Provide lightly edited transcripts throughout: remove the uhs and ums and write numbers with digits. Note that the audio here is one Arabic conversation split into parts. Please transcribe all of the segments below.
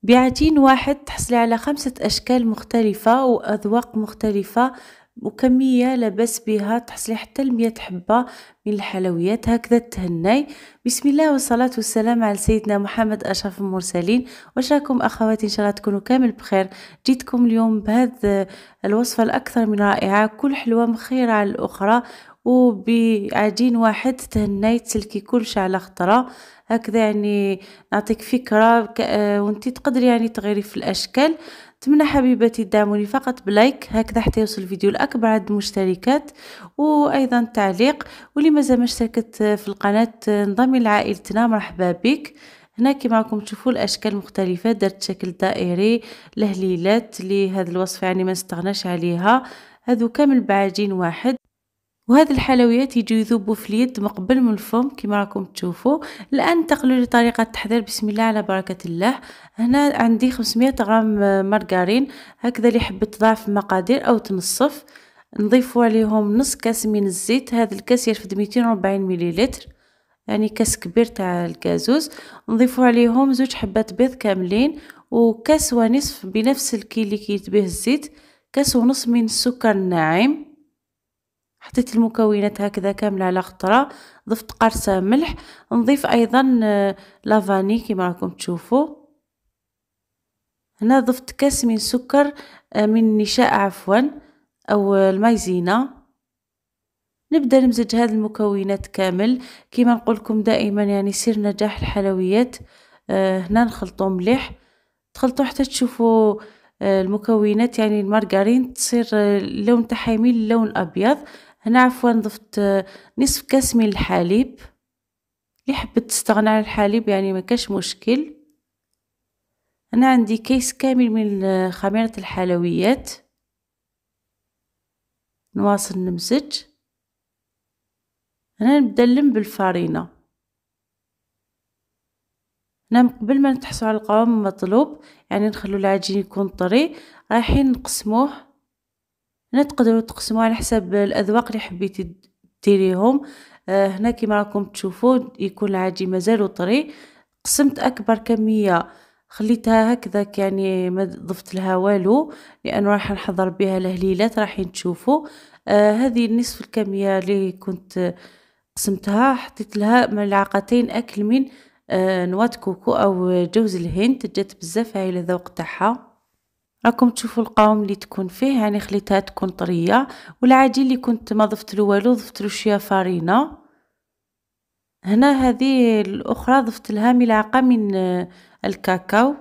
بعجين واحد تحصلي على 5 أشكال مختلفة وأذواق مختلفة وكمية لا بأس بها، تحصلي حتى ل100 حبة من الحلويات. هكذا تهنّي. بسم الله والصلاة والسلام على سيدنا محمد أشرف المرسلين. واش راكم أخواتي؟ إن شاء الله تكونوا كامل بخير. جيتكم اليوم بهذه الوصفة الأكثر من رائعة، كل حلوة مخيرة على الأخرى، وبعجين واحد تهنّي تسلكي كلشي على خطرة. هكذا يعني نعطيك فكرة وانتي تقدري يعني تغيري في الأشكال. نتمنى حبيباتي تدعموني فقط بلايك هكذا حتى يوصل الفيديو لأكبر عدد المشتركات، وأيضا تعليق. واللي مازال ما اشتركت في القناة انضمي لعائلتنا، مرحبا بك. هنا كيما راكم تشوفوا الأشكال مختلفة، درت شكل دائري، لهليلات لهذه الوصفة يعني ما نستغناش عليها. هذو كامل بعجين واحد. وهذه الحلويات يجوا يذوبوا في اليد مقبل من الفم كما راكم تشوفوا. الآن ننتقلوا لطريقة التحضير. بسم الله على بركة الله. هنا عندي 500 غرام مارغرين، هكذا اللي حبت تضاعف المقادير أو تنصف. نضيفوا عليهم نص كاس من الزيت، هذا الكاس يرفد 240 مليلتر، يعني كاس كبير تاع الكازوز. نضيفوا عليهم 2 حبات بيض كاملين، وكاس ونصف بنفس الكي اللي كيت به الزيت، كاس ونص من السكر الناعم. حطيت المكونات هكذا كاملة على خطرة، ضفت قرصة ملح. نضيف أيضا لافاني كما راكم تشوفوا. هنا ضفت كاس من سكر من النشاء عفوا، أو المايزينا. نبدأ نمزج هذه المكونات كامل. كما نقولكم دائما يعني سر نجاح الحلويات هنا نخلطو مليح، تخلطو حتى تشوفوا المكونات يعني المارغرين تصير اللون تاعها يميل للون الأبيض. هنا عفوا ضفت نصف كاس من الحليب، اللي حبت تستغنى على الحليب يعني ما كاش مشكل. هنا عندي كيس كامل من خميرة الحلويات. نواصل نمزج. هنا نبدا نلم بالفارينة. هنا قبل ما نتحصلوا على القوام المطلوب، يعني نخلو العجين يكون طري، رايحين نقسموه. هنا تقدروا تقسموه على حسب الأذواق اللي حبيتي ديريهم. هنا كيما راكم تشوفوا يكون العجين مازالو طري. قسمت أكبر كمية، خليتها هكذاك يعني ما ضفت لها والو، لأنه راح نحضر بها الهليلات رايحين تشوفوا. هذه نصف الكمية اللي كنت قسمتها، حطيت لها ملعقتين أكل من نواة كوكو أو جوز الهند، جات بزاف هايلة الذوق تاعها. راكم تشوفوا القوام اللي تكون فيه، يعني خليتها تكون طرية. والعجين اللي كنت ما ضفتلو والو ضفتلو شوية فارينة. هنا هذه الأخرى ضفت لها ملعقة من الكاكاو.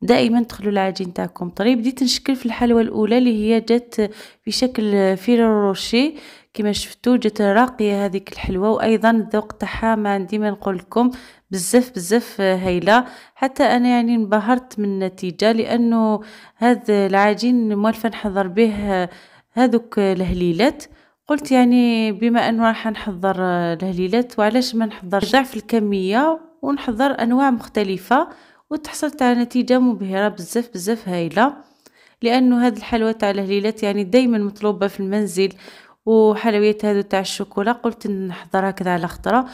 دائما تخلوا العجين تاعكم طري. بديت نشكل في الحلوى الأولى اللي هي جات في شكل فيرو روشي، كما شفتوا جات راقية هذيك الحلوى، وأيضا الذوق تاعها ما عندي ما نقول لكم، بزاف بزاف هايلة. حتى أنا يعني انبهرت من النتيجة، لأنه هذا العجين موالفة نحضر به هذوك الهليلات. قلت يعني بما أنه راح نحضر الهليلات وعلاش ما نحضر ضعف الكمية ونحضر أنواع مختلفة، وتحصلت على نتيجة مبهرة بزاف بزاف هايلة. لأنه هاد الحلوى تاع الهليلات يعني دايما مطلوبة في المنزل، وحلويات هادو تاع الشوكولا قلت نحضرها كذا على خطرة.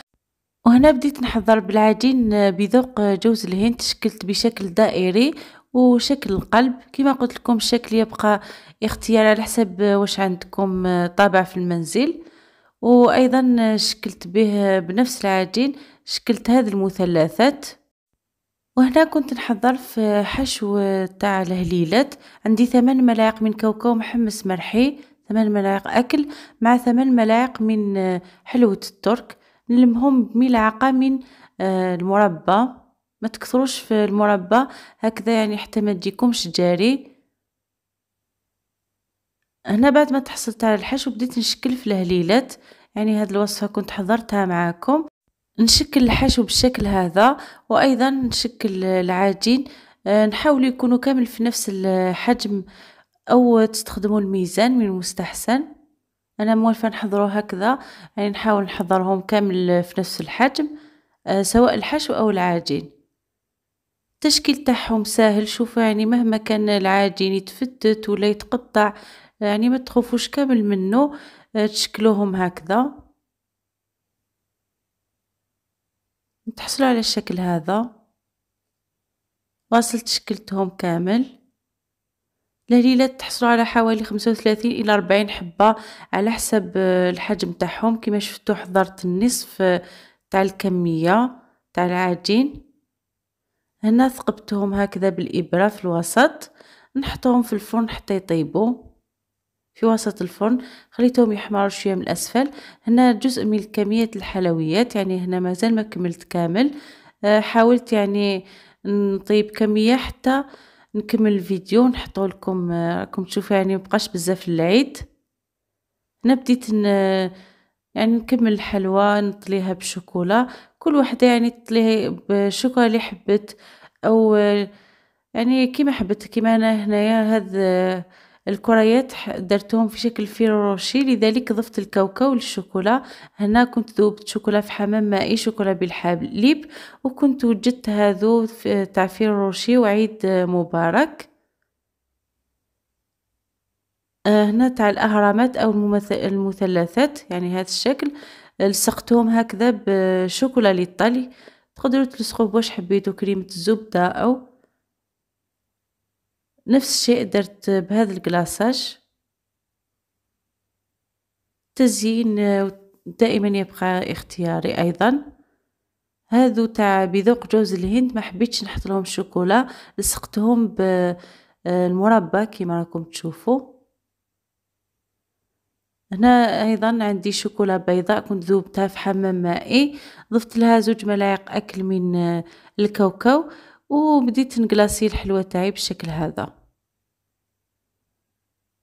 وهنا بديت نحضر بالعجين بذوق جوز الهند، شكلت بشكل دائري وشكل القلب. كما قلت لكم الشكل يبقى اختيار على حسب واش عندكم طابع في المنزل. وأيضا شكلت به بنفس العجين، شكلت هذه المثلثات. وهنا كنت نحضر في حشو تاع الهليلات. عندي 8 ملاعق من كاوكاو محمص مرحي، 8 ملاعق أكل، مع 8 ملاعق من حلوة الترك. نلمهم بملعقة من المربى، ما تكثروش في المربى هكذا يعني حتى ما تجيكمش جاري. هنا بعد ما تحصلت على الحشو بديت نشكل في الهليلات، يعني هذه الوصفة كنت حضرتها معاكم. نشكل الحشو بالشكل هذا، وأيضا نشكل العجين. نحاول يكونوا كامل في نفس الحجم، أو تستخدموا الميزان من المستحسن. أنا موالفة نحضروا هكذا، يعني نحاول نحضرهم كامل في نفس الحجم، سواء الحشو أو العجين. التشكيل تاعهم ساهل، شوفوا يعني مهما كان العجين يتفتت ولا يتقطع، يعني ما تخوفوش كامل منه. تشكلوهم هكذا تحصلوا على الشكل هذا. واصلت شكلتهم كامل. الهليلات تحصلوا على حوالي 35 إلى 40 حبة على حسب الحجم تاعهم. كما شفتوا حضرت النصف تاع الكمية تاع العجين. هنا ثقبتهم هكذا بالإبرة في الوسط، نحطهم في الفرن حتى يطيبوا في وسط الفرن. خليتهم يحمروا شويه من الأسفل. هنا جزء من كمية الحلويات، يعني هنا مازال ما كملت كامل. حاولت يعني نطيب كمية حتى نكمل الفيديو نحطه لكم. راكم تشوفوا يعني مبقاش بزاف للعيد. هنا بديت يعني نكمل الحلوى نطليها بالشوكولا. كل وحده يعني تطليها بالشوكولا اللي حبت، او يعني كيما حبت. كيما انا هنايا هاد الكريات درتهم في شكل فيرو روشي، لذلك ضفت الكاوكاو للشوكولا. هنا كنت ذوبت شوكولا في حمام مائي، شوكولا بالحليب، وكنت وجدت هذو تاع فيرو روشي. وعيد مبارك. هنا تاع الأهرامات أو المثلثات، يعني هذا الشكل لصقتهم هكذا بشوكولا ليطالي. تقدروا تلصقوه بواش حبيتو، كريمة الزبدة أو نفس الشيء درت بهذا الكلاصاج. تزيين دائما يبقى اختياري. أيضا هذو تاع بذوق جوز الهند ما حبيتش نحط لهم شوكولا، لصقتهم بالمربى كيما راكم تشوفوا. هنا أيضا عندي شوكولا بيضاء كنت ذوبتها في حمام مائي، ضفت لها 2 ملاعق أكل من الكاوكاو، وبديت نقلاصي الحلوى تاعي بالشكل هذا.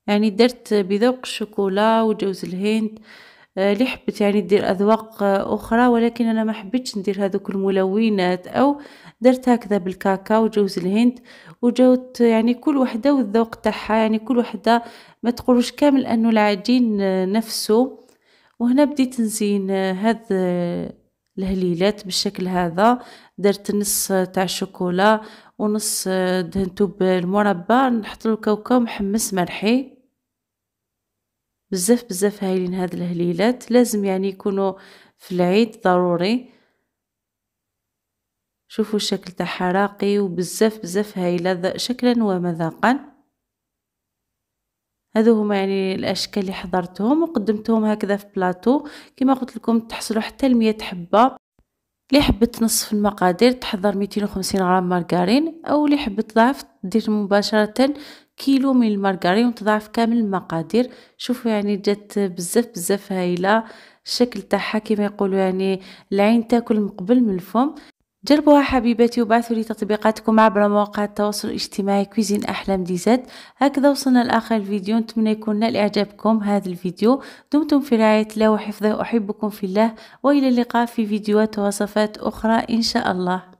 يعني درت بذوق الشوكولا وجوز الهند. اللي حبت يعني دير أذواق أخرى، ولكن أنا ما حبيتش ندير هذوك الملونات، أو درت هكذا بالكاكاو وجوز الهند. وجاوت يعني كل وحدة والذوق تاعها، يعني كل وحدة ما تقولوش كامل أنه العجين نفسه. وهنا بديت نزين هاد الهليلات بالشكل هذا. درت نص تاع الشوكولا ونص دهنتو بالمربى، نحط له كاوكاو محمص مرحي. بزاف هايلين هاد الهليلات، لازم يعني يكونوا في العيد ضروري. شوفوا الشكل تاعها راقي وبزاف هايله شكلا ومذاقا. هذو هما يعني الاشكال اللي حضرتهم وقدمتهم هكذا في بلاطو. كما قلت لكم تحصلوا حتى ل100 حبه. اللي حبت نصف المقادير تحضر 250 غرام مارغرين، او اللي حبت تضاعف دير مباشره كيلو من المارغرين وتضاعف كامل المقادير. شوفوا يعني جات بزاف هايله. الشكل تاعها كما يقولوا يعني العين تاكل من قبل من الفم. جربوها حبيباتي وبعثوا لي تطبيقاتكم عبر مواقع التواصل الاجتماعي كويزين أحلام ديزات. هكذا وصلنا لآخر الفيديو، نتمنى يكون نال إعجابكم هذا الفيديو. دمتم في رعاية الله وحفظه، أحبكم في الله، وإلى اللقاء في فيديوهات ووصفات أخرى إن شاء الله.